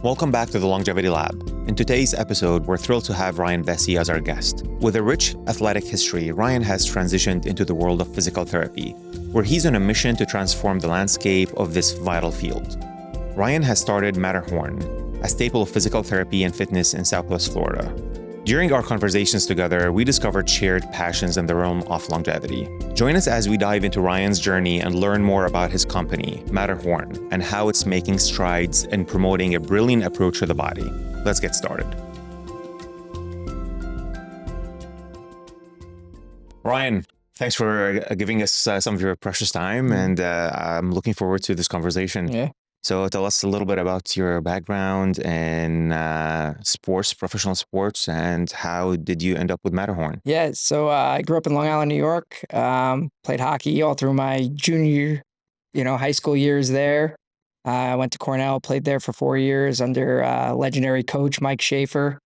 Welcome back to the Longevity Lab. In today's episode, we're thrilled to have Ryan Vesce as our guest. With a rich athletic history, Ryan has transitioned into the world of physical therapy, where he's on a mission to transform the landscape of this vital field. Ryan has started Matterhorn, a staple of physical therapy and fitness in Southwest Florida. During our conversations together, we discovered shared passions in the realm of longevity. Join us as we dive into Ryan's journey and learn more about his company, Matterhorn, and how it's making strides in promoting a brilliant approach to the body. Let's get started. Ryan, thanks for giving us some of your precious time, and I'm looking forward to this conversation. Yeah. So tell us a little bit about your background in sports, professional sports, and how did you end up with Matterhorn? Yeah. So I grew up in Long Island, New York. Played hockey all through my junior, high school years there. I went to Cornell, played there for 4 years under legendary coach Mike Schaefer,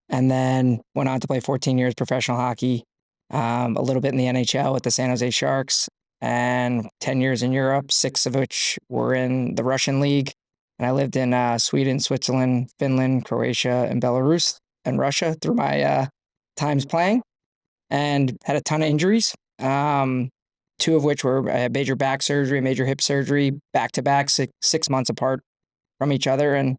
and then went on to play 14 years professional hockey, a little bit in the NHL with the San Jose Sharks, and 10 years in Europe, 6 of which were in the Russian league. And I lived in Sweden, Switzerland, Finland, Croatia, and Belarus, and Russia through my times playing, and had a ton of injuries. 2 of which were I had major back surgery, major hip surgery, back-to-back, 6 months apart from each other. And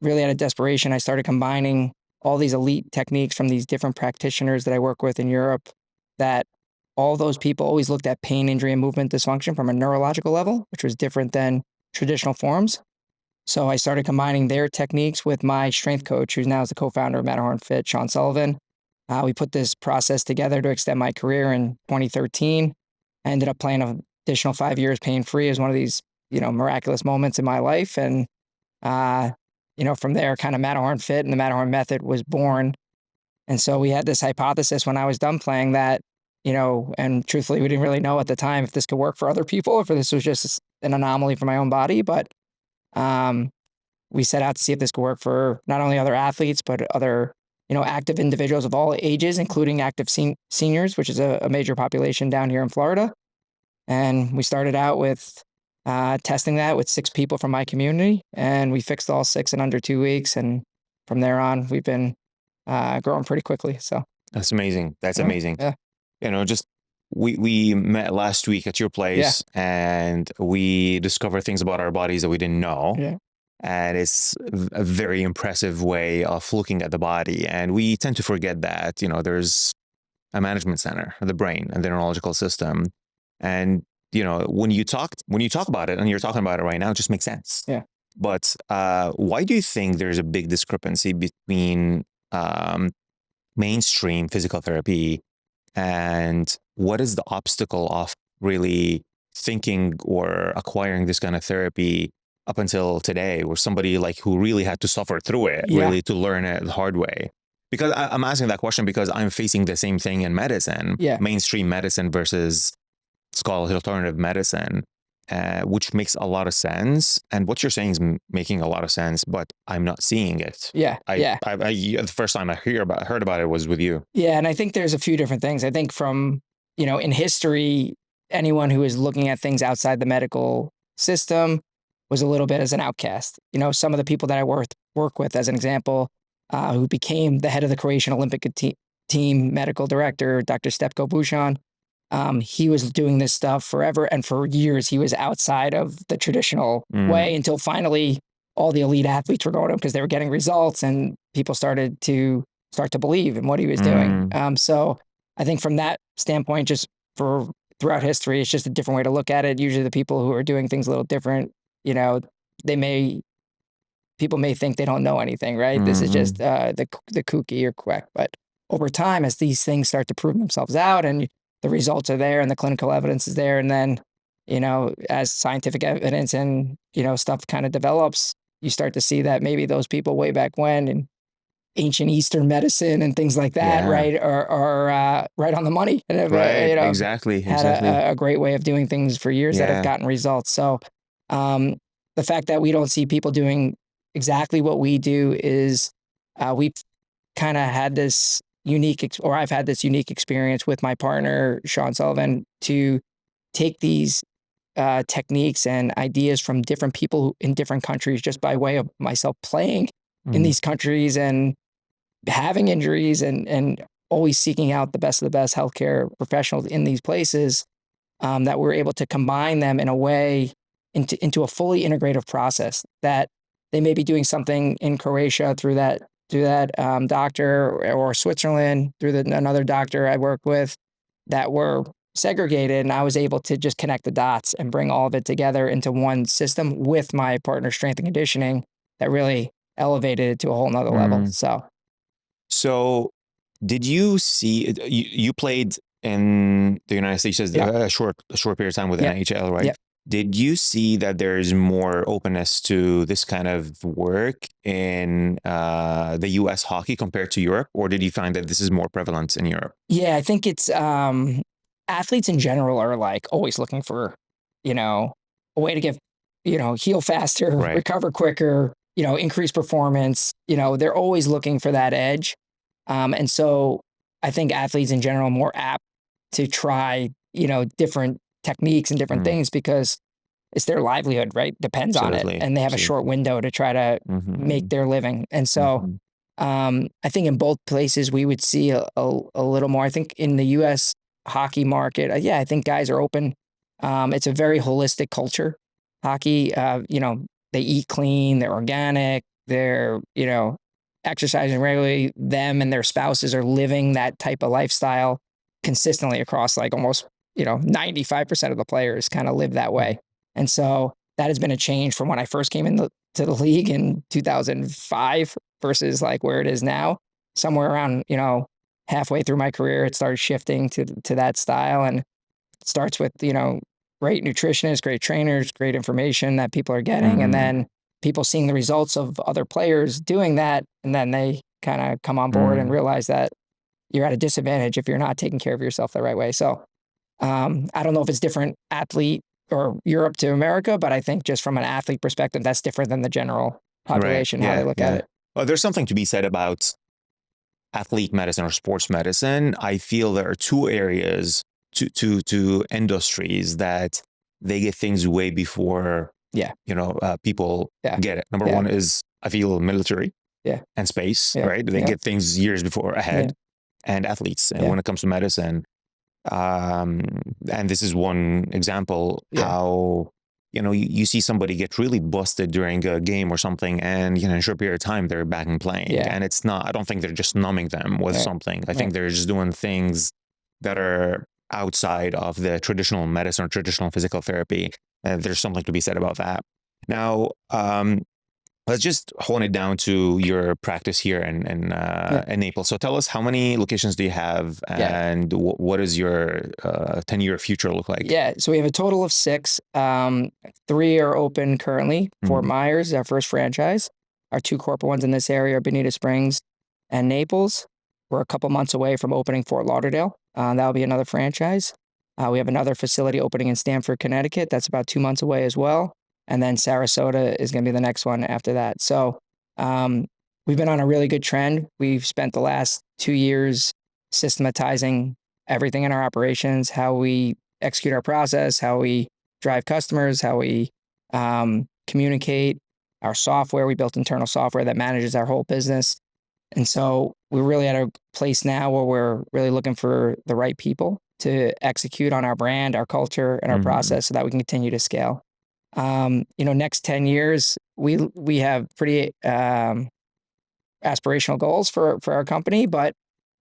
really out of desperation, I started combining all these elite techniques from these different practitioners that I work with in Europe, that all those people always looked at pain, injury, and movement dysfunction from a neurological level, which was different than traditional forms. So I started combining their techniques with my strength coach, who's now is the co-founder of Matternhorn Fit, Sean Sullivan. We put this process together to extend my career in 2013. I ended up playing an additional 5 years pain-free as one of these, miraculous moments in my life. And, from there, kind of Matternhorn Fit and the Matternhorn method was born. And so we had this hypothesis when I was done playing that, and truthfully, we didn't really know at the time if this could work for other people or if this was just an anomaly for my own body. But we set out to see if this could work for not only other athletes, but other, active individuals of all ages, including active seniors, which is a major population down here in Florida. And we started out with testing that with 6 people from my community, and we fixed all 6 in under 2 weeks. And from there on, we've been growing pretty quickly. So That's amazing. That's amazing. Yeah. We met last week at your place, and we discovered things about our bodies that we didn't know. Yeah. And it's a very impressive way of looking at the body. And we tend to forget that, there's a management center, the brain and the neurological system. And, when you talk about it, and you're talking about it right now, it just makes sense. Yeah. But why do you think there's a big discrepancy between mainstream physical therapy, and what is the obstacle of really thinking or acquiring this kind of therapy up until today, where somebody like who really had to suffer through it, really to learn it the hard way? Because I'm asking that question because I'm facing the same thing in medicine, mainstream medicine versus, let's call it alternative medicine, which makes a lot of sense. And what you're saying is making a lot of sense, but I'm not seeing it. The first time I heard about it was with you. Yeah. And I think there's a few different things. I think from, in history, anyone who is looking at things outside the medical system was a little bit as an outcast. Some of the people that I work with, as an example, who became the head of the Croatian Olympic team medical director, Dr. Stepko Bushon, he was doing this stuff forever. And for years, he was outside of the traditional way until finally all the elite athletes were going to him because they were getting results, and people started to believe in what he was doing. So I think from that standpoint, just throughout history, it's just a different way to look at it. Usually the people who are doing things a little different, people may think they don't know anything, right? This is just the kooky or quack. But over time, as these things start to prove themselves out and the results are there and the clinical evidence is there, and then, as scientific evidence and, stuff kind of develops, you start to see that maybe those people way back when in ancient Eastern medicine and things like that, right, are right on the money. And Exactly. Had a great way of doing things for years that have gotten results. So the fact that we don't see people doing exactly what we do is we've kind of had this I've had this unique experience with my partner, Sean Sullivan, to take these techniques and ideas from different people in different countries just by way of myself playing in these countries and having injuries and always seeking out the best of the best healthcare professionals in these places, that we're able to combine them in a way into a fully integrative process that they may be doing something in Croatia through that doctor, or Switzerland through another doctor I work with, that were segregated, and I was able to just connect the dots and bring all of it together into one system with my partner strength and conditioning that really elevated it to a whole nother level. So did you see, you played in the United States as a short period of time with NHL, right? Did you see that there's more openness to this kind of work in the US hockey compared to Europe, or did you find that this is more prevalent in Europe? Yeah, I think it's athletes in general are like always looking for, a way to get, heal faster, recover quicker, increase performance. They're always looking for that edge. And so I think athletes in general are more apt to try, different techniques and different things because it's their livelihood, right? Depends on it. And they have a short window to try to make their living. And so I think in both places we would see a little more. I think in the US hockey market, I think guys are open. It's a very holistic culture. Hockey, they eat clean, they're organic, they're, exercising regularly. Them and their spouses are living that type of lifestyle consistently across like almost, 95% of the players kind of live that way. And so that has been a change from when I first came into the league in 2005 versus like where it is now. Somewhere around, halfway through my career, it started shifting to that style. And it starts with, great nutritionists, great trainers, great information that people are getting. And then people seeing the results of other players doing that. And then they kind of come on board and realize that you're at a disadvantage if you're not taking care of yourself the right way. So I don't know if it's different athlete or Europe to America, but I think just from an athlete perspective, that's different than the general population, how they look at it. Well, there's something to be said about athlete medicine or sports medicine. I feel there are two areas, two industries that they get things way before people get it. Number one is, I feel, military and space, right? They get things years before ahead, and athletes. And when it comes to medicine, and this is one example, how, you see somebody get really busted during a game or something, and, in a short period of time, they're back and playing. And it's not, I don't think they're just numbing them with something. I think they're just doing things that are outside of the traditional medicine or traditional physical therapy. There's something to be said about that. Now, let's just hone it down to your practice here in Naples. So tell us, how many locations do you have, and what does your 10-year future look like? Yeah, so we have a total of 6. 3 are open currently. Fort Myers, our first franchise. Our 2 corporate ones in this area are Bonita Springs and Naples. We're a couple months away from opening Fort Lauderdale. That'll be another franchise. We have another facility opening in Stamford, Connecticut. That's about 2 months away as well. And then Sarasota is going to be the next one after that. So we've been on a really good trend. We've spent the last 2 years systematizing everything in our operations, how we execute our process, how we drive customers, how we communicate, our software. We built internal software that manages our whole business. And so we're really at a place now where we're really looking for the right people to execute on our brand, our culture, and our process so that we can continue to scale. Next 10 years, we have pretty aspirational goals for our company, but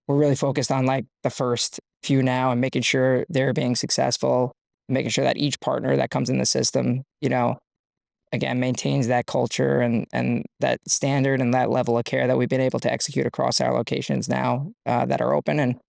we're really focused on like the first few now and making sure they're being successful, making sure that each partner that comes in the system, again, maintains that culture and that standard and that level of care that we've been able to execute across our locations now that are open. And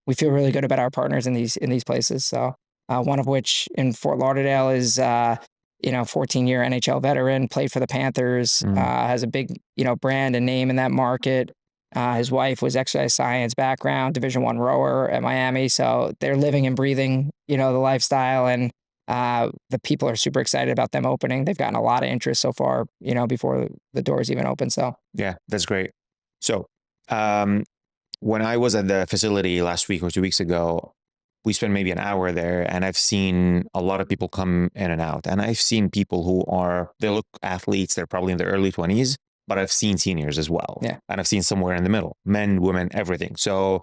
we feel really good about our partners in these places. So one of which in Fort Lauderdale is 14-year NHL veteran, played for the Panthers, has a big brand and name in that market. His wife was exercise science background, Division I rower at Miami. So they're living and breathing the lifestyle, and the people are super excited about them opening. They've gotten a lot of interest so far, before the doors even open. So yeah, that's great. So when I was at the facility last week or 2 weeks ago, we spend maybe an hour there, and I've seen a lot of people come in and out. And I've seen people who they look athletes, they're probably in their early 20s, but I've seen seniors as well. Yeah. And I've seen somewhere in the middle, men, women, everything. So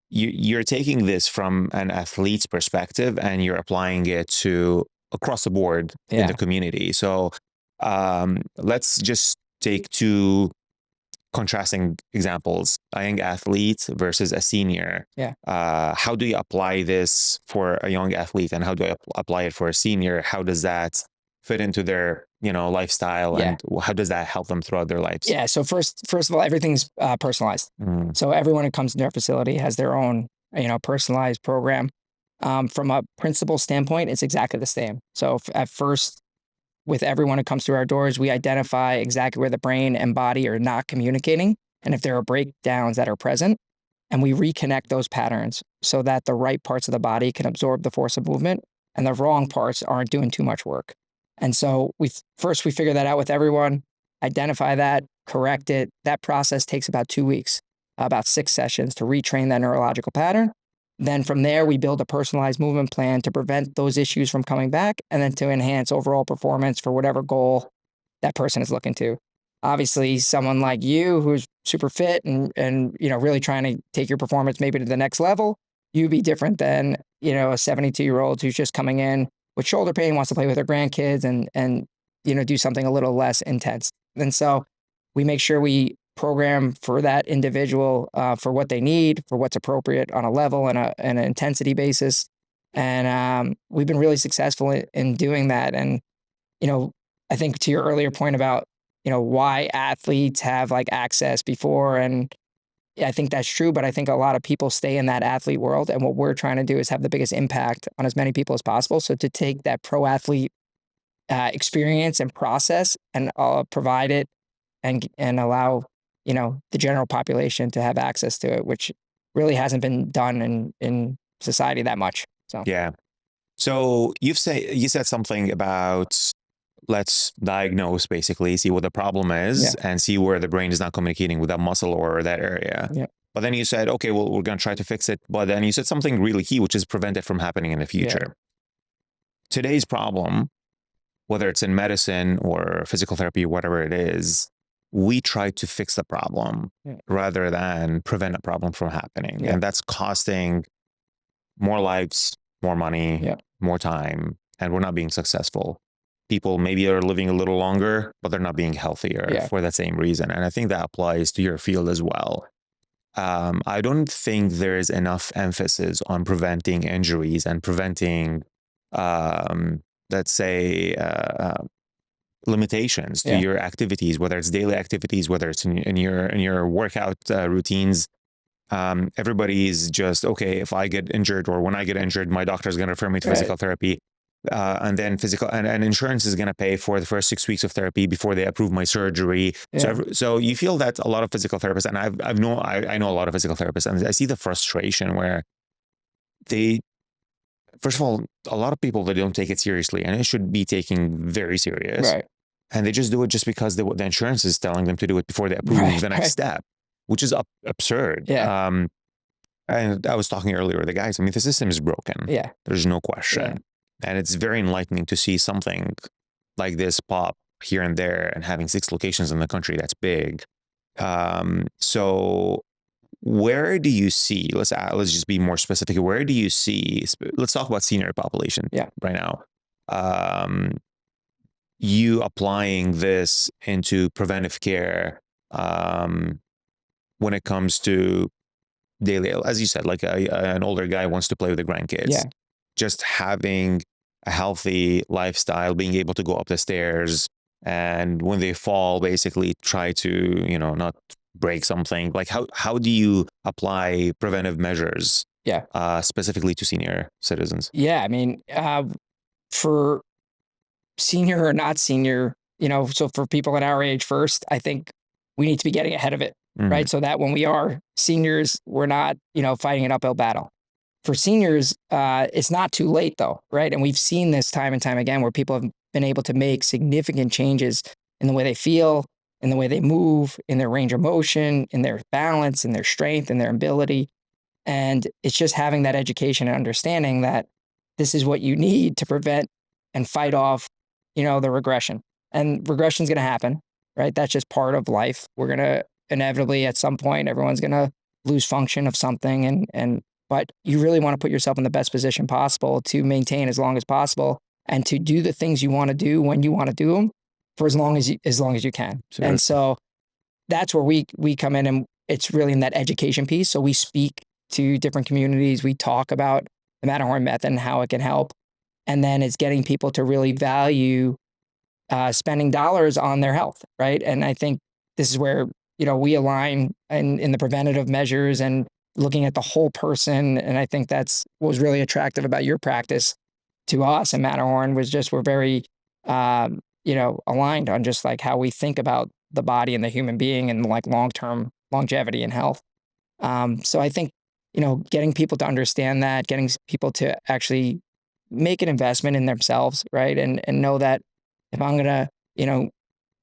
you're taking this from an athlete's perspective and you're applying it to across the board in the community. So let's just take two contrasting examples: a young athlete versus a senior. Yeah. How do you apply this for a young athlete, and how do I apply it for a senior? How does that fit into their lifestyle, and how does that help them throughout their lives? Yeah. So first of all, everything's personalized. So everyone who comes into our facility has their own personalized program. From a principal standpoint, it's exactly the same. So at first, with everyone who comes through our doors, we identify exactly where the brain and body are not communicating, and if there are breakdowns that are present, and we reconnect those patterns so that the right parts of the body can absorb the force of movement and the wrong parts aren't doing too much work. And so we figure that out with everyone, identify that, correct it. That process takes about 2 weeks, about 6 sessions to retrain that neurological pattern. Then from there, we build a personalized movement plan to prevent those issues from coming back, and then to enhance overall performance for whatever goal that person is looking to. Obviously, someone like you who's super fit and really trying to take your performance maybe to the next level, you'd be different than a 72-year-old who's just coming in with shoulder pain, wants to play with her grandkids and do something a little less intense. And so we make sure we program for that individual for what they need, for what's appropriate on a level and an intensity basis. And we've been really successful in doing that. And, I think to your earlier point about, why athletes have like access before. And I think that's true, but I think a lot of people stay in that athlete world. And what we're trying to do is have the biggest impact on as many people as possible. So to take that pro athlete experience and process and provide it and allow the general population to have access to it, which really hasn't been done in society that much. So yeah. So you said something about let's diagnose, basically, see what the problem is and see where the brain is not communicating with that muscle or that area. Yeah. But then you said, okay, well, we're going to try to fix it. But then you said something really key, which is prevent it from happening in the future. Yeah. Today's problem, whether it's in medicine or physical therapy, whatever it is, we try to fix the problem rather than prevent a problem from happening. Yeah. And that's costing more lives, more money, more time, and we're not being successful. People maybe are living a little longer, but they're not being healthier for that same reason. And I think that applies to your field as well. I don't think there is enough emphasis on preventing injuries and preventing, let's say, limitations to your activities, whether it's daily activities, whether it's in your workout routines. Everybody's just, okay, if I get injured or when I get injured, my doctor's going to refer me to physical therapy. And then and insurance is going to pay for the first 6 weeks of therapy before they approve my surgery. So you feel that a lot of physical therapists, and I know a lot of physical therapists, and I see the frustration where first of all, a lot of people, they don't take it seriously, and it should be taken very serious. Right. And they just do it just because the insurance is telling them to do it before they approve the next step, which is absurd. Yeah. And I was talking earlier with the guys, I mean, the system is broken. Yeah. There's no question. And it's very enlightening to see something like this pop here and there, and having 6 locations in the country, that's big. So where do you see, let's just be more specific, where do you see, let's talk about senior population right now. You applying this into preventive care when it comes to daily, as you said, like an older guy wants to play with the grandkids. Just having a healthy lifestyle, being able to go up the stairs, and when they fall, basically try to, not break something. Like how do you apply preventive measures specifically to senior citizens? Yeah, I mean, for senior or not senior, so for people in our age first, I think we need to be getting ahead of it, right? So that when we are seniors, we're not, fighting an uphill battle. For seniors, it's not too late though, right? And we've seen this time and time again where people have been able to make significant changes in the way they feel, in the way they move, in their range of motion, in their balance, in their strength, in their ability. And it's just having that education and understanding that this is what you need to prevent and fight off, the regression. And regression is going to happen, right? That's just part of life. We're going to inevitably at some point, everyone's going to lose function of something. But you really want to put yourself in the best position possible to maintain as long as possible and to do the things you want to do when you want to do them for as long as you can. Sure. And so that's where we come in, and it's really in that education piece. So we speak to different communities. We talk about the Matternhorn method and how it can help. And then it's getting people to really value spending dollars on their health, right? And I think this is where, we align in the preventative measures and looking at the whole person. And I think that's what was really attractive about your practice to us and Matterhorn was just we're very, aligned on just like how we think about the body and the human being and like long-term longevity and health. So I think, getting people to understand that, getting people to actually make an investment in themselves, right? And know that if I'm going to,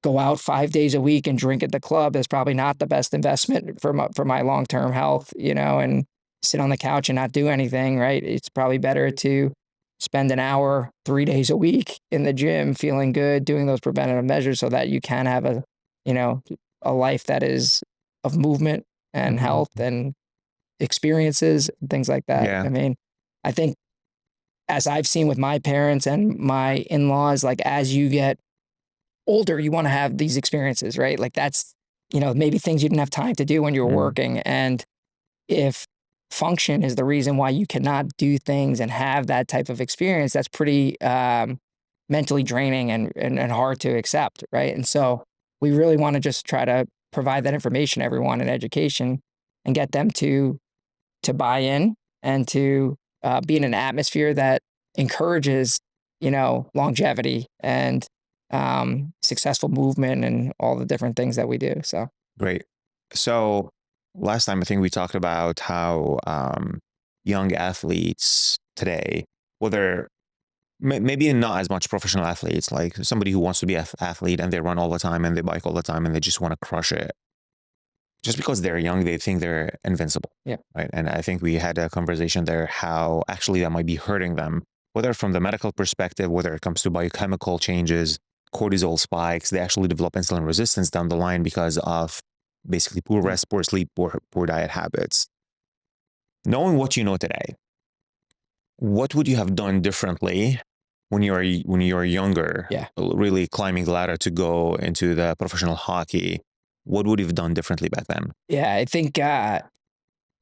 go out 5 days a week and drink at the club, that's probably not the best investment for my long-term health, and sit on the couch and not do anything, right? It's probably better to spend an hour 3 days a week in the gym, feeling good, doing those preventative measures so that you can have a life that is of movement and health and experiences and things like that. Yeah. I mean, I think as I've seen with my parents and my in-laws, like as you get older, you want to have these experiences, right? Like that's, maybe things you didn't have time to do when you were working. And if function is the reason why you cannot do things and have that type of experience, that's pretty mentally draining and hard to accept, right? And so we really want to just try to provide that information to everyone in education and get them to buy in and to be in an atmosphere that encourages, longevity and successful movement and all the different things that we do. So Great. So last time, I think we talked about how young athletes today, whether maybe not as much professional athletes, like somebody who wants to be an athlete and they run all the time and they bike all the time and they just want to crush it. Just because they're young, they think they're invincible. Yeah. Right. And I think we had a conversation there how actually that might be hurting them, whether from the medical perspective, whether it comes to biochemical changes, cortisol spikes, they actually develop insulin resistance down the line because of basically poor rest, poor sleep, poor diet habits. Knowing what you know today, what would you have done differently when you were younger, really climbing the ladder to go into the professional hockey? What would you have done differently back then? Yeah, I think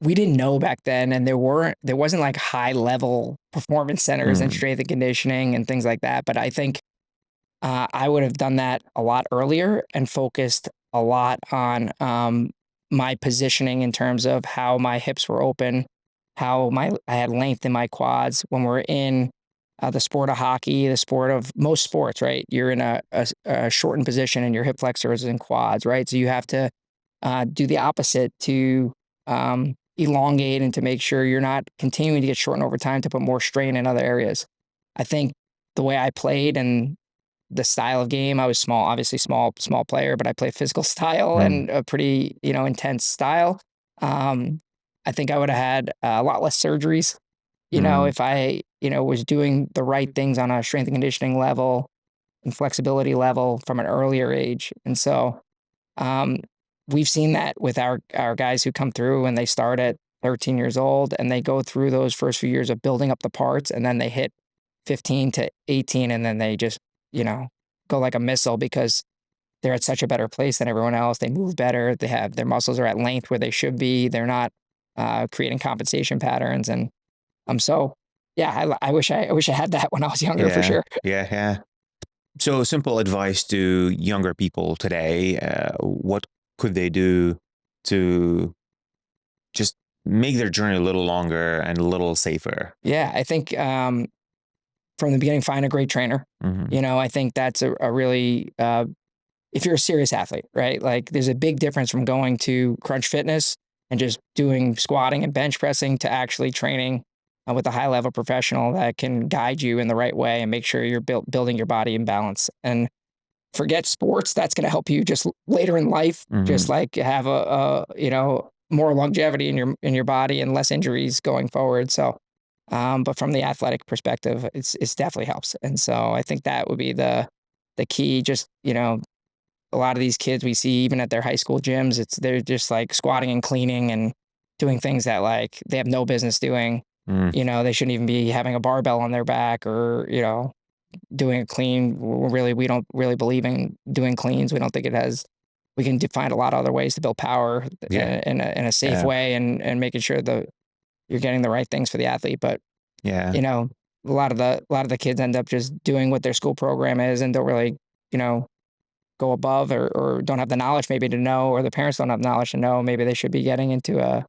we didn't know back then, and there wasn't like high level performance centers and strength and conditioning and things like that. But I think I would have done that a lot earlier and focused a lot on my positioning in terms of how my hips were open, how I had length in my quads. When we're in the sport of hockey, the sport of most sports, right? You're in a shortened position and your hip flexors and quads, right? So you have to do the opposite to elongate and to make sure you're not continuing to get shortened over time to put more strain in other areas. I think the way I played and the style of game, I was small, obviously small player, but I played physical style and a pretty, intense style. I think I would have had a lot less surgeries, if I, was doing the right things on a strength and conditioning level and flexibility level from an earlier age. And so we've seen that with our guys who come through and they start at 13 years old and they go through those first few years of building up the parts, and then they hit 15 to 18 and then they just, go like a missile because they're at such a better place than everyone else. They move better. Their muscles are at length where they should be. They're not creating compensation patterns. And so yeah, I wish I had that when I was younger for sure. Yeah. So simple advice to younger people today, what could they do to just make their journey a little longer and a little safer? Yeah, I think from the beginning, find a great trainer. I think that's a really, if you're a serious athlete, right? Like there's a big difference from going to Crunch Fitness and just doing squatting and bench pressing to actually training with a high level professional that can guide you in the right way and make sure you're building your body in balance. And forget sports. That's going to help you just later in life, just like have a more longevity in your body and less injuries going forward. So, but from the athletic perspective, it's definitely helps. And so I think that would be the key. Just, a lot of these kids we see even at their high school gyms, they're just like squatting and cleaning and doing things that like they have no business doing. Mm. They shouldn't even be having a barbell on their back or, doing a clean. We don't really believe in doing cleans. We don't think we can find a lot of other ways to build power Yeah. in a safe Yeah. way and making sure that you're getting the right things for the athlete. But, Yeah. a lot of the kids end up just doing what their school program is and don't really, go above or don't have the knowledge maybe to know, or the parents don't have knowledge to know. Maybe they should be getting into a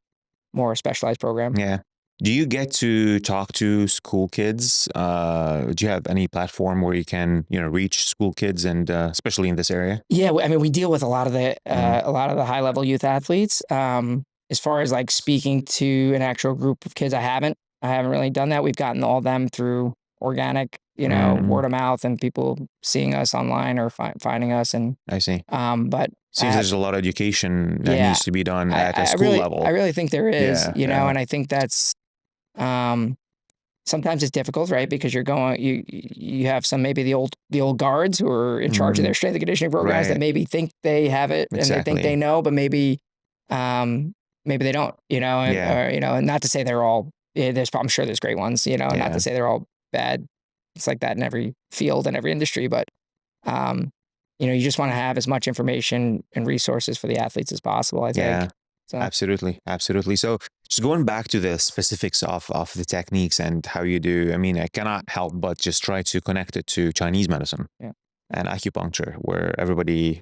more specialized program. Yeah. Do you get to talk to school kids? Do you have any platform where you can, reach school kids and especially in this area? Yeah, I mean, we deal with a lot of the high level youth athletes. As far as like speaking to an actual group of kids, I haven't really done that. We've gotten all them through organic, word of mouth and people seeing us online or finding us. And I see. but Seems there's a lot of education that yeah, needs to be done at a school level. I really think there is, Yeah. and I think that's sometimes it's difficult, right? Because you have some, maybe the old guards who are in charge of their strength and conditioning programs that Right. maybe think they have it and they think they Exactly. know, but maybe they don't, Yeah. and not to say they're all, I'm sure there's great ones, and not Yeah. to say they're all bad. It's like that in every field and every industry, but um, you just want to have as much information and resources for the athletes as possible, I think. Yeah. So Absolutely. Absolutely. So just going back to the specifics of the techniques and how you do, I mean, I cannot help but just try to connect it to Chinese medicine yeah, and acupuncture, where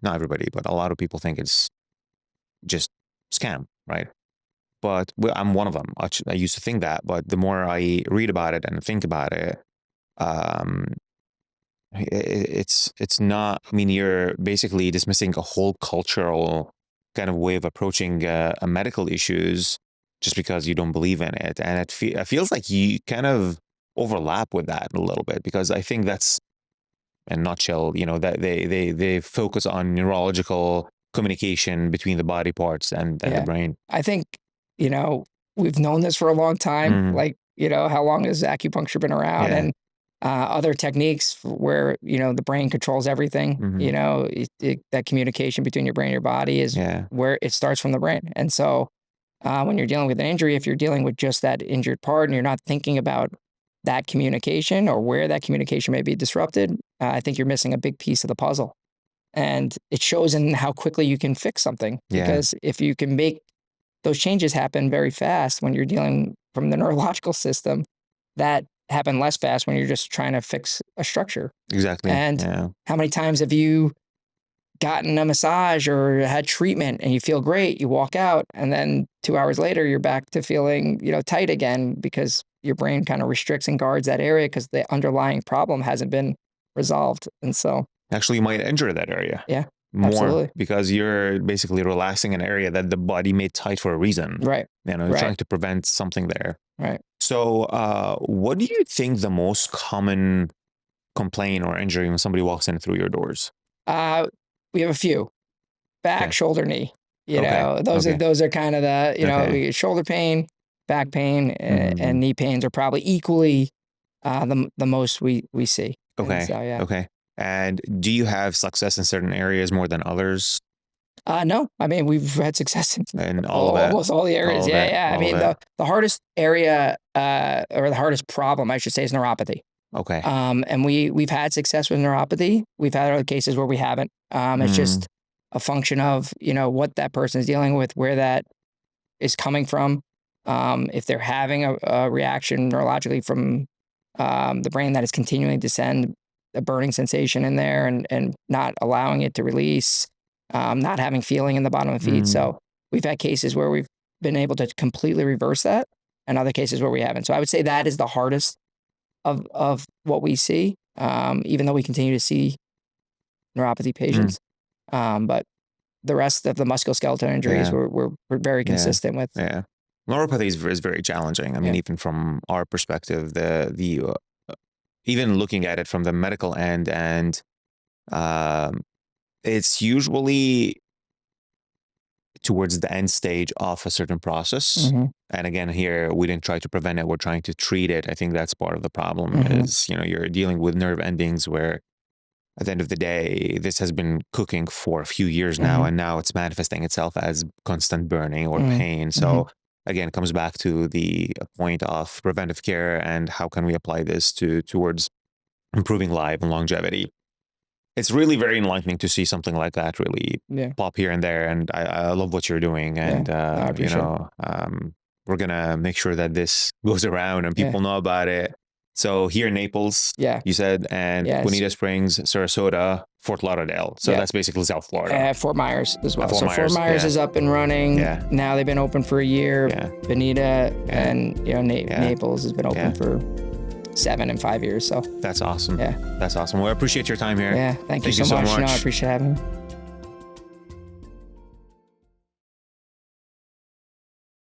not everybody, but a lot of people think it's just scam, right? But I'm one of them. I used to think that, but the more I read about it and think about it, um, it's not. I mean, you're basically dismissing a whole cultural kind of way of approaching medical issues just because you don't believe in it, and it feels like you kind of overlap with that a little bit, because I think that's, in a nutshell, that they focus on neurological communication between the body parts and the yeah. brain. I think we've known this for a long time. Mm, Like, how long has acupuncture been around? yeah. And other techniques where the brain controls everything. Hmm. That communication between your brain and your body is Yeah. where it starts from the brain. And so when you're dealing with an injury, if you're dealing with just that injured part and you're not thinking about that communication or where that communication may be disrupted, I think you're missing a big piece of the puzzle. And it shows in how quickly you can fix something. Yeah. Because if you can make those changes happen very fast when you're dealing from the neurological system, that happen less fast when you're just trying to fix a structure. Exactly. And Yeah. how many times have you gotten a massage or had treatment and you feel great, you walk out, and then 2 hours later you're back to feeling, tight again because your brain kind of restricts and guards that area because the underlying problem hasn't been resolved. And so, Actually, you might injure that area yeah, more absolutely. because you're basically relaxing an area that the body made tight for a reason. Right. You're Right. trying to prevent something there. Right. So, what do you think the most common complaint or injury when somebody walks in through your doors? We have a few: back, Okay. shoulder, knee. Okay. Okay. Those are kind of the, Okay. we get shoulder pain, back pain, and Mhm. knee pains are probably equally the most we see. And Okay. so, yeah. Okay. And do you have success in certain areas more than others? No, I mean, we've had success in And all of it. almost all the areas. All of Yeah, it. yeah. I All of mean, it. the hardest area or the hardest problem, I should say, is neuropathy. Okay. And we've had success with neuropathy. We've had other cases where we haven't. It's Mm, just a function of what that person is dealing with, where that is coming from. If they're having a reaction neurologically from the brain that is continuing to send a burning sensation in there and not allowing it to release, not having feeling in the bottom of the feet. mm, So we've had cases where we've been able to completely reverse that, and other cases where we haven't. So I would say that is the hardest of what we see, even though we continue to see neuropathy mm. patients. But the rest of the musculoskeletal injuries Yeah. we're very Yeah. consistent with. Yeah. Neuropathy is very challenging. I mean, Yeah. even from our perspective, even looking at it from the medical end, and um, it's usually towards the end stage of a certain process. Mm-hmm. And again, here we didn't try to prevent it; we're trying to treat it. I think that's part of the problem. Mm-hmm. Is you're dealing with nerve endings where, at the end of the day, this has been cooking for a few years now, Mm-hmm. and now it's manifesting itself as constant burning or Mm-hmm. pain. So again, it comes back to the point of preventive care and how can we apply this towards improving life and longevity. It's really very enlightening to see something like that really pop here and there, and I love what you're doing. And I appreciate we're gonna make sure that this goes around and people know about it. So here in Naples, you said, and Bonita Springs, Sarasota, Fort Lauderdale. So that's basically South Florida. Fort Myers as well. Fort Myers is up and running. Yeah. Now they've been open for a year. Bonita and Naples has been open for 7 and 5 years. So that's awesome. Yeah. That's awesome. Well, I appreciate your time here. Yeah. Thank you so much. No, I appreciate having me.